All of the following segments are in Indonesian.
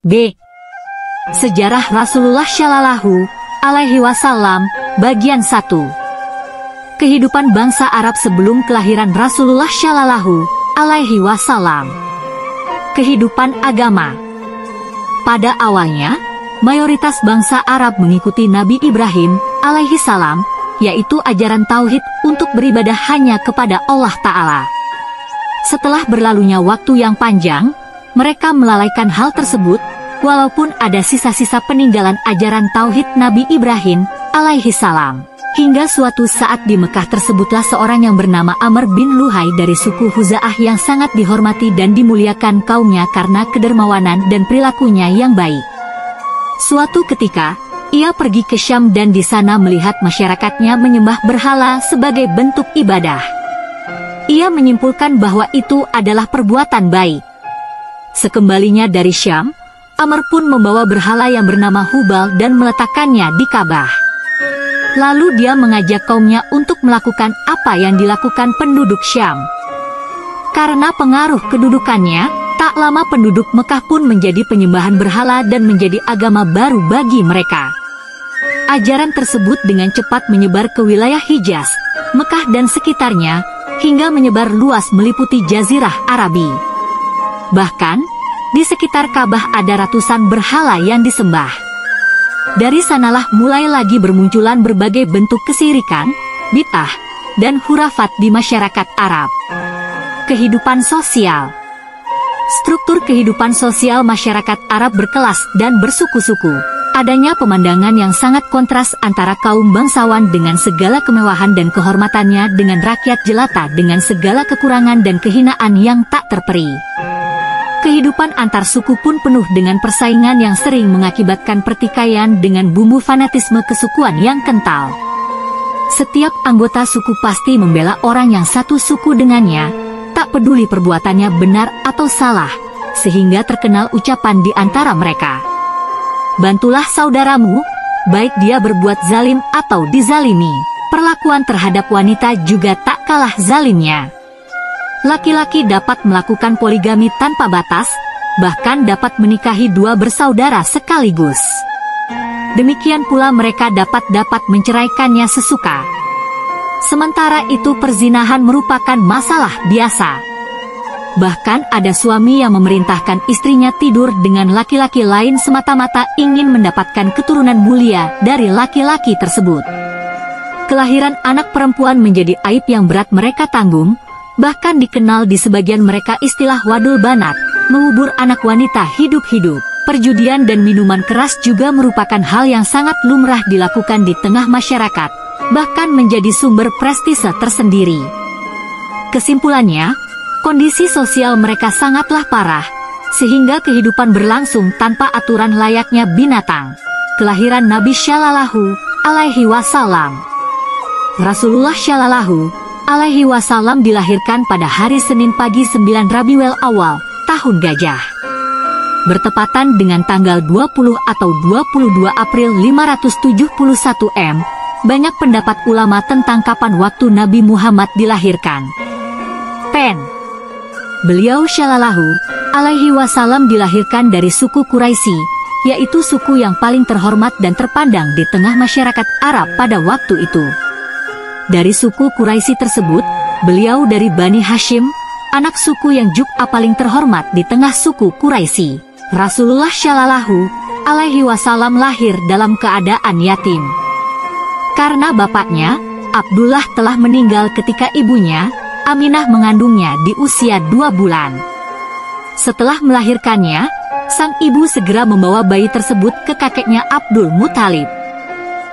B. Sejarah Rasulullah Shallallahu Alaihi Wasallam, bagian 1. Kehidupan bangsa Arab sebelum kelahiran Rasulullah Shallallahu Alaihi Wasallam. Kehidupan agama. Pada awalnya, mayoritas bangsa Arab mengikuti Nabi Ibrahim alaihi salam, yaitu ajaran tauhid untuk beribadah hanya kepada Allah Ta'ala. Setelah berlalunya waktu yang panjang, mereka melalaikan hal tersebut, walaupun ada sisa-sisa peninggalan ajaran tauhid Nabi Ibrahim alaihi salam. Hingga suatu saat di Mekah tersebutlah seorang yang bernama Amr bin Luhai dari suku Huza'ah yang sangat dihormati dan dimuliakan kaumnya karena kedermawanan dan perilakunya yang baik. Suatu ketika, ia pergi ke Syam dan di sana melihat masyarakatnya menyembah berhala sebagai bentuk ibadah. Ia menyimpulkan bahwa itu adalah perbuatan baik. Sekembalinya dari Syam, Amr pun membawa berhala yang bernama Hubal dan meletakkannya di Ka'bah. Lalu dia mengajak kaumnya untuk melakukan apa yang dilakukan penduduk Syam. Karena pengaruh kedudukannya, tak lama penduduk Mekah pun menjadi penyembahan berhala dan menjadi agama baru bagi mereka. Ajaran tersebut dengan cepat menyebar ke wilayah Hijaz, Mekah dan sekitarnya, hingga menyebar luas meliputi Jazirah Arabi. Bahkan, di sekitar Ka'bah ada ratusan berhala yang disembah. Dari sanalah mulai lagi bermunculan berbagai bentuk kesirikan, bid'ah, dan hurafat di masyarakat Arab. Kehidupan sosial. Struktur kehidupan sosial masyarakat Arab berkelas dan bersuku-suku. Adanya pemandangan yang sangat kontras antara kaum bangsawan dengan segala kemewahan dan kehormatannya dengan rakyat jelata dengan segala kekurangan dan kehinaan yang tak terperi. Kehidupan antar suku pun penuh dengan persaingan yang sering mengakibatkan pertikaian dengan bumbu fanatisme kesukuan yang kental. Setiap anggota suku pasti membela orang yang satu suku dengannya, tak peduli perbuatannya benar atau salah, sehingga terkenal ucapan di antara mereka. Bantulah saudaramu, baik dia berbuat zalim atau dizalimi. Perlakuan terhadap wanita juga tak kalah zalimnya. Laki-laki dapat melakukan poligami tanpa batas, bahkan dapat menikahi dua bersaudara sekaligus. Demikian pula mereka dapat menceraikannya sesuka. Sementara itu perzinahan merupakan masalah biasa. Bahkan ada suami yang memerintahkan istrinya tidur dengan laki-laki lain semata-mata ingin mendapatkan keturunan mulia dari laki-laki tersebut. Kelahiran anak perempuan menjadi aib yang berat mereka tanggung. Bahkan dikenal di sebagian mereka istilah wadul banat, mengubur anak wanita hidup-hidup. Perjudian dan minuman keras juga merupakan hal yang sangat lumrah dilakukan di tengah masyarakat, bahkan menjadi sumber prestise tersendiri. Kesimpulannya, kondisi sosial mereka sangatlah parah, sehingga kehidupan berlangsung tanpa aturan layaknya binatang. Kelahiran Nabi Shallallahu Alaihi Wasallam. Rasulullah Shallallahu Alaihi Wasallam dilahirkan pada hari Senin pagi 9 Rabiul Awal, tahun Gajah. Bertepatan dengan tanggal 20 atau 22 April 571 M, banyak pendapat ulama tentang kapan waktu Nabi Muhammad dilahirkan. Pen. Beliau Shallallahu Alaihi Wasallam dilahirkan dari suku Quraisy, yaitu suku yang paling terhormat dan terpandang di tengah masyarakat Arab pada waktu itu. Dari suku Quraisy tersebut, beliau dari Bani Hashim, anak suku yang juga paling terhormat di tengah suku Quraisy. Rasulullah Shallallahu Alaihi Wasallam lahir dalam keadaan yatim. Karena bapaknya, Abdullah telah meninggal ketika ibunya, Aminah mengandungnya di usia 2 bulan. Setelah melahirkannya, sang ibu segera membawa bayi tersebut ke kakeknya Abdul Muthalib.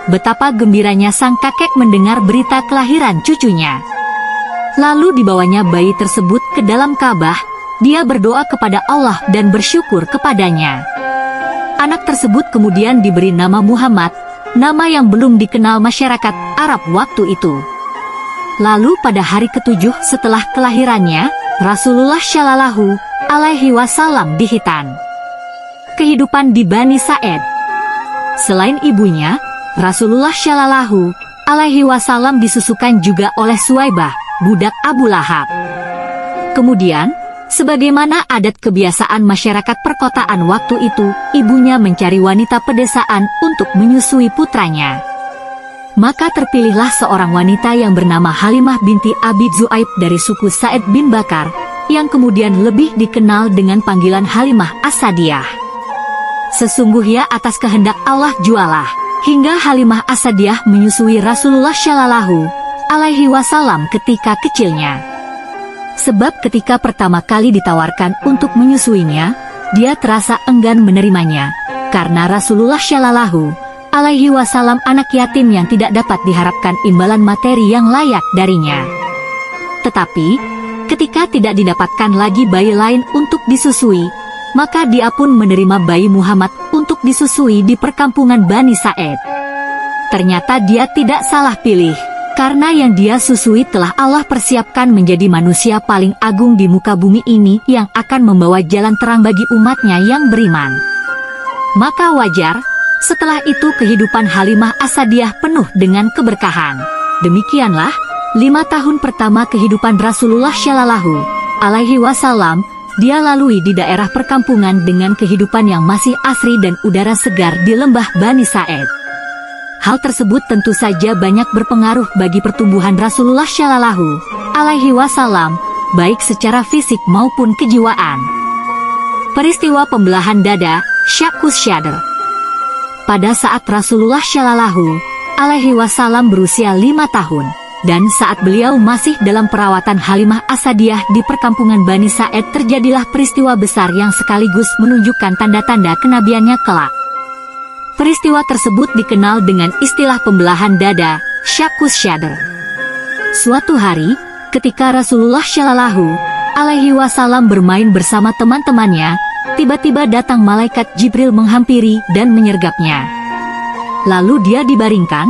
Betapa gembiranya sang kakek mendengar berita kelahiran cucunya. Lalu dibawanya bayi tersebut ke dalam Ka'bah, dia berdoa kepada Allah dan bersyukur kepadanya. Anak tersebut kemudian diberi nama Muhammad, nama yang belum dikenal masyarakat Arab waktu itu. Lalu pada hari ke-7 setelah kelahirannya, Rasulullah Shallallahu Alaihi Wasallam dihitan. Kehidupan di Bani Sa'ed. Selain ibunya, Rasulullah Shallallahu Alaihi Wasallam disusukan juga oleh Suwaibah, budak Abu Lahab. Kemudian, Sebagaimana adat kebiasaan masyarakat perkotaan waktu itu, ibunya mencari wanita pedesaan untuk menyusui putranya. Maka terpilihlah seorang wanita yang bernama Halimah binti Abi Zu'aib dari suku Sa'id bin Bakar, yang kemudian lebih dikenal dengan panggilan Halimah As-Sadiyah. Sesungguhnya atas kehendak Allah jualah, hingga Halimah As-Sadiyah menyusui Rasulullah Shallallahu Alaihi Wasallam ketika kecilnya. Sebab ketika pertama kali ditawarkan untuk menyusuinya, dia terasa enggan menerimanya, karena Rasulullah Shallallahu Alaihi Wasallam anak yatim yang tidak dapat diharapkan imbalan materi yang layak darinya. Tetapi, ketika tidak didapatkan lagi bayi lain untuk disusui, maka dia pun menerima bayi Muhammad untuk disusui di perkampungan Bani Sa'id. Ternyata dia tidak salah pilih, karena yang dia susui telah Allah persiapkan menjadi manusia paling agung di muka bumi ini yang akan membawa jalan terang bagi umatnya yang beriman. Maka wajar, setelah itu kehidupan Halimah As-Sadiyah penuh dengan keberkahan. Demikianlah, 5 tahun pertama kehidupan Rasulullah Shallallahu Alaihi Wasallam, dia lalui di daerah perkampungan dengan kehidupan yang masih asri dan udara segar di lembah Bani Sa'id. Hal tersebut tentu saja banyak berpengaruh bagi pertumbuhan Rasulullah Shallallahu Alaihi Wasallam, baik secara fisik maupun kejiwaan. Peristiwa pembelahan dada, Syaqqus Syadr. Pada saat Rasulullah Shallallahu Alaihi Wasallam berusia 5 tahun, dan saat beliau masih dalam perawatan Halimah As-Sadiyah di perkampungan Bani Sa'id, terjadilah peristiwa besar yang sekaligus menunjukkan tanda-tanda kenabiannya kelak. Peristiwa tersebut dikenal dengan istilah pembelahan dada, Syaqqus Syadr. Suatu hari, ketika Rasulullah Shallallahu Alaihi Wasallam bermain bersama teman-temannya, tiba-tiba datang malaikat Jibril menghampiri dan menyergapnya. Lalu dia dibaringkan,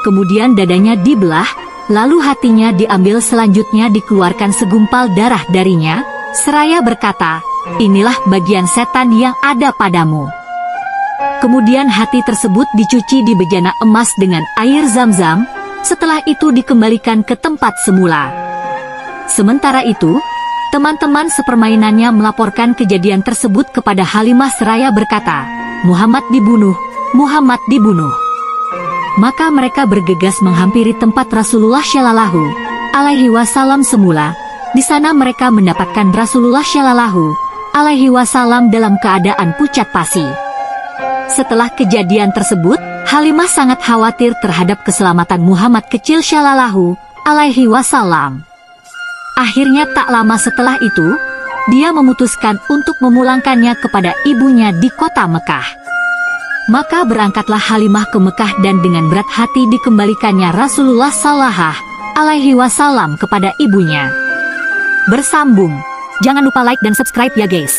kemudian dadanya dibelah, lalu hatinya diambil, selanjutnya dikeluarkan segumpal darah darinya, seraya berkata, "Inilah bagian setan yang ada padamu." Kemudian hati tersebut dicuci di bejana emas dengan air Zam-Zam, setelah itu dikembalikan ke tempat semula. Sementara itu, teman-teman sepermainannya melaporkan kejadian tersebut kepada Halimah seraya berkata, "Muhammad dibunuh, Muhammad dibunuh." Maka mereka bergegas menghampiri tempat Rasulullah Shallallahu Alaihi Wasallam semula. Di sana mereka mendapatkan Rasulullah Shallallahu Alaihi Wasallam dalam keadaan pucat pasi. Setelah kejadian tersebut, Halimah sangat khawatir terhadap keselamatan Muhammad kecil Shallallahu Alaihi Wasallam. Akhirnya tak lama setelah itu, dia memutuskan untuk memulangkannya kepada ibunya di kota Mekah. Maka berangkatlah Halimah ke Mekah dan dengan berat hati dikembalikannya Rasulullah Shallallahu Alaihi Wasallam kepada ibunya. Bersambung. Jangan lupa like dan subscribe ya guys.